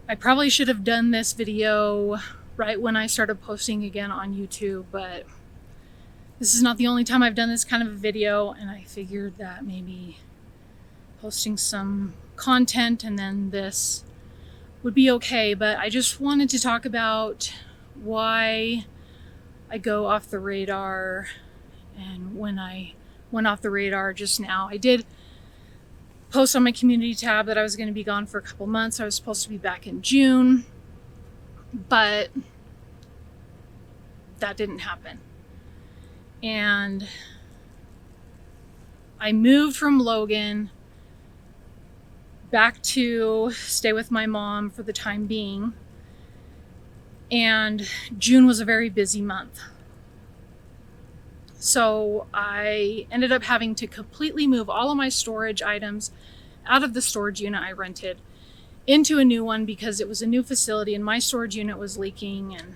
I probably should have done this video right when I started posting again on YouTube, but this is not the only time I've done this kind of a video, and I figured that maybe posting some content and then this would be okay. But I just wanted to talk about why I go off the radar, and when I went off the radar just now. I did post on my community tab that I was going to be gone for a couple months. I was supposed to be back in June, but that didn't happen. And I moved from Logan back to stay with my mom for the time being. And June was a very busy month. So I ended up having to completely move all of my storage items out of the storage unit I rented into a new one because it was a new facility and my storage unit was leaking, and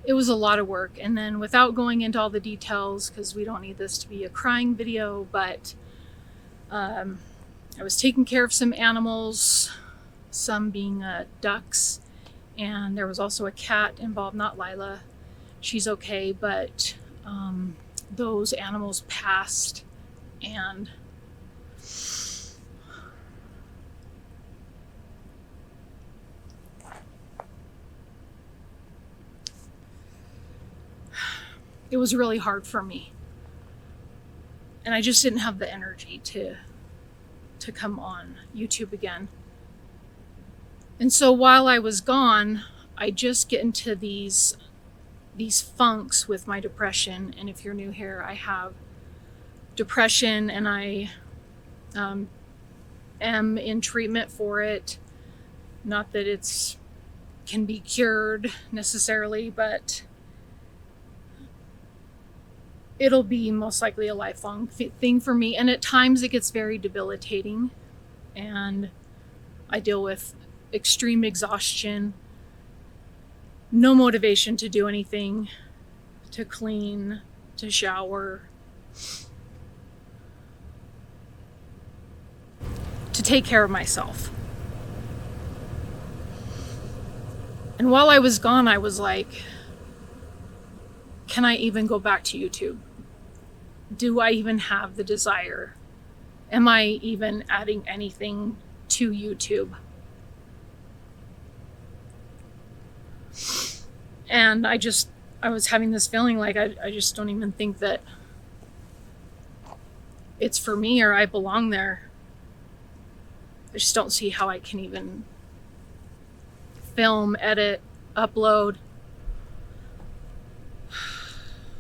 it was a lot of work. And then, without going into all the details, because we don't need this to be a crying video, but I was taking care of some animals, some being ducks, and there was also a cat involved, not Lila. She's okay, but those animals passed, and it was really hard for me. And I just didn't have the energy to come on YouTube again. And so while I was gone, I just get into these funks with my depression. And if you're new here, I have depression, and I am in treatment for it. Not that it's can be cured necessarily, but it'll be most likely a lifelong thing for me. And at times it gets very debilitating, and I deal with extreme exhaustion, no motivation to do anything, to clean, to shower, to take care of myself. And while I was gone, I was like, can I even go back to YouTube? Do I even have the desire? Am I even adding anything to YouTube? And I was having this feeling like I just don't even think that it's for me or I belong there. I just don't see how I can even film, edit, upload.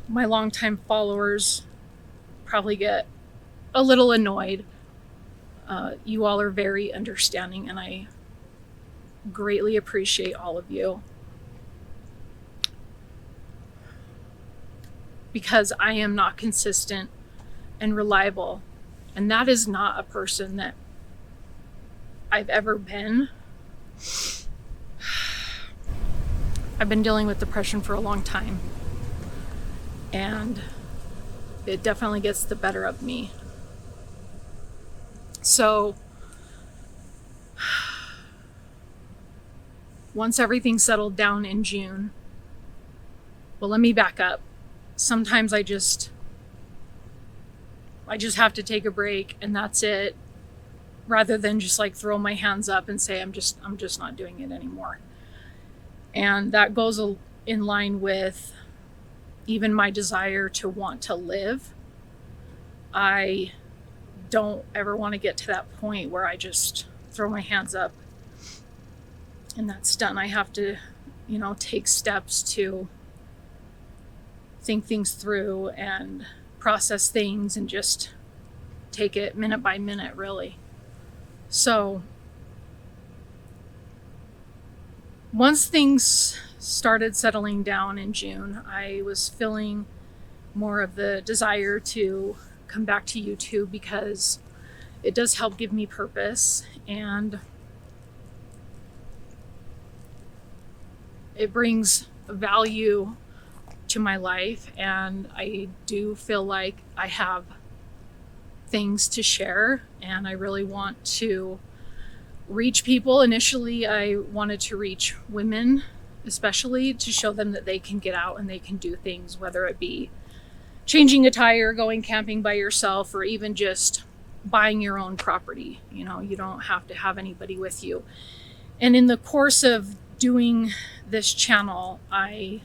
My longtime followers probably get a little annoyed. You all are very understanding, and I greatly appreciate all of you. Because I am not consistent and reliable. And that is not a person that I've ever been. I've been dealing with depression for a long time, and it definitely gets the better of me. So once everything settled down in June, well, let me back up. Sometimes I just have to take a break, and that's it, rather than just like throw my hands up and say I'm just not doing it anymore. And that goes in line with even my desire to want to live. I don't ever want to get to that point where I just throw my hands up and that's done. I have to, take steps to think things through and process things and just take it minute by minute, really. So once things started settling down in June, I was feeling more of the desire to come back to YouTube because it does help give me purpose, and it brings value to my life, and I do feel like I have things to share, and I really want to reach people. Initially, I wanted to reach women, especially to show them that they can get out and they can do things, whether it be changing a tire, going camping by yourself, or even just buying your own property. You know, you don't have to have anybody with you. And in the course of doing this channel, I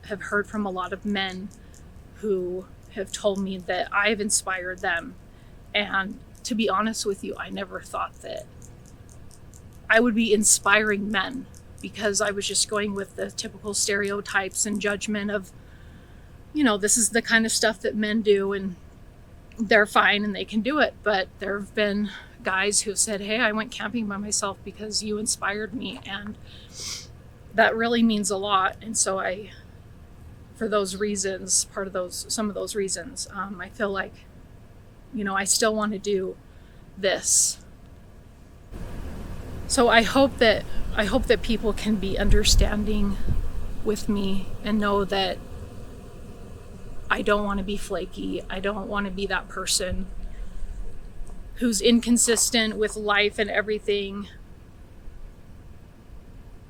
have heard from a lot of men who have told me that I've inspired them. And to be honest with you, I never thought that I would be inspiring men, because I was just going with the typical stereotypes and judgment of, you know, this is the kind of stuff that men do and they're fine and they can do it. But there have been guys who said, hey, I went camping by myself because you inspired me. And that really means a lot. And so for those reasons, some of those reasons, I feel like, you know, I still want to do this. So I hope that people can be understanding with me and know that I don't want to be flaky. I don't want to be that person who's inconsistent with life and everything.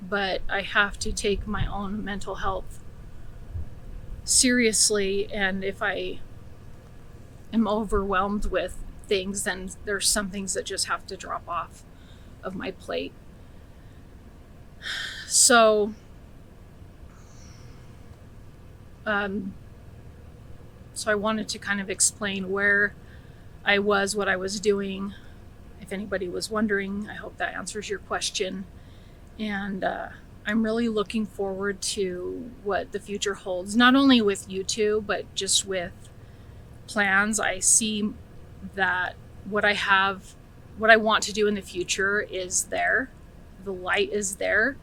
But I have to take my own mental health seriously. And if I am overwhelmed with things, then there's some things that just have to drop off of my plate. So, so I wanted to kind of explain where I was, what I was doing. If anybody was wondering, I hope that answers your question. And I'm really looking forward to what the future holds, not only with YouTube, but just with plans. I see that what I want to do in the future is there. The light is there.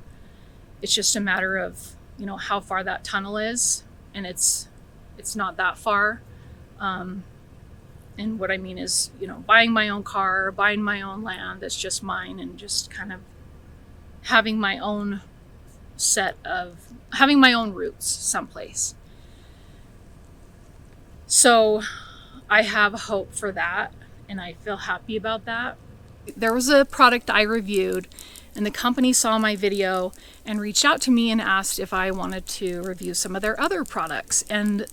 It's just a matter of, you know, how far that tunnel is. And it's not that far. And what I mean is, you know, buying my own car, buying my own land that's just mine, and just kind of having my own having my own roots someplace. So I have hope for that, and I feel happy about that. There was a product I reviewed, and the company saw my video and reached out to me and asked if I wanted to review some of their other products. And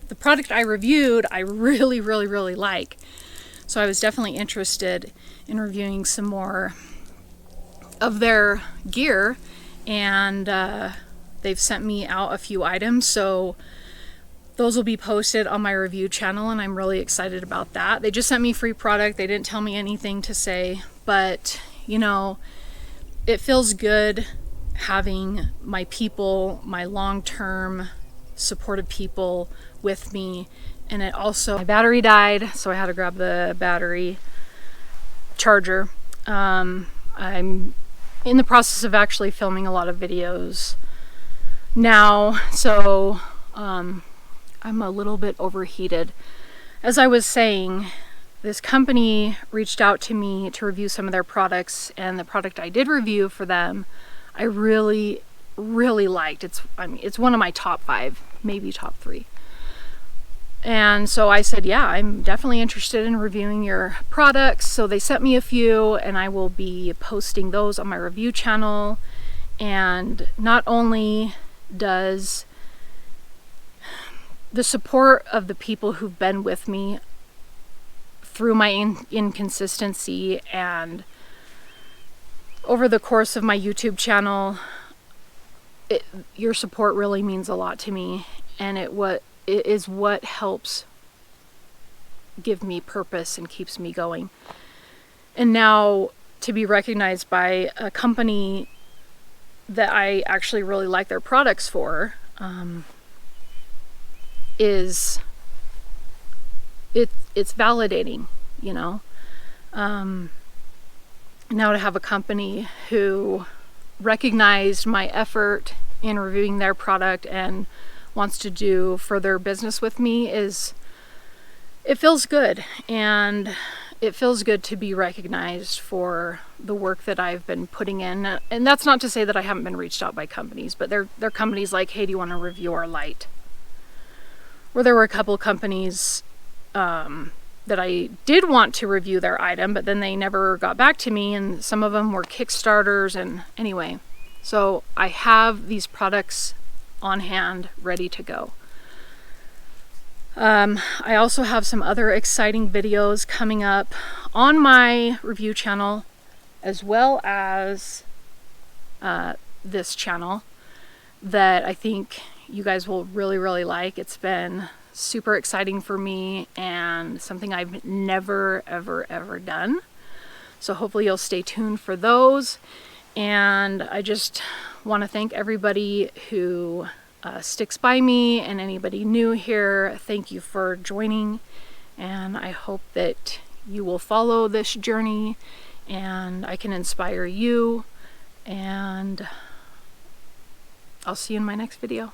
the product I reviewed, I really, really, really like. So I was definitely interested in reviewing some more of their gear, and they've sent me out a few items. So those will be posted on my review channel, and I'm really excited about that. They just sent me free product. They didn't tell me anything to say, but you know, it feels good having my people, my long-term supportive people with me. And it also, my battery died, so I had to grab the battery charger. I'm in the process of actually filming a lot of videos now, so I'm a little bit overheated. As I was saying, this company reached out to me to review some of their products, and the product I did review for them, I really, really liked. It's one of my top 5, maybe top 3. And so I said, yeah, I'm definitely interested in reviewing your products. So they sent me a few, and I will be posting those on my review channel. And not only does the support of the people who've been with me through my inconsistency and over the course of my YouTube channel, your support really means a lot to me, and it is what helps give me purpose and keeps me going. And now to be recognized by a company that I actually really like their products for, it's validating, you know. Now to have a company who recognized my effort in reviewing their product and wants to do further business with me, it feels good. And it feels good to be recognized for the work that I've been putting in. And that's not to say that I haven't been reached out by companies, but they're companies like, hey, do you want to review our light? Or there were a couple companies that I did want to review their item, but then they never got back to me, and some of them were Kickstarters. And anyway, so I have these products on hand ready to go. I also have some other exciting videos coming up on my review channel, as well as this channel, that I think you guys will really, really like. It's been super exciting for me and something I've never, ever done. So hopefully you'll stay tuned for those. And I just want to thank everybody who sticks by me, and anybody new here, thank you for joining. And I hope that you will follow this journey and I can inspire you. And I'll see you in my next video.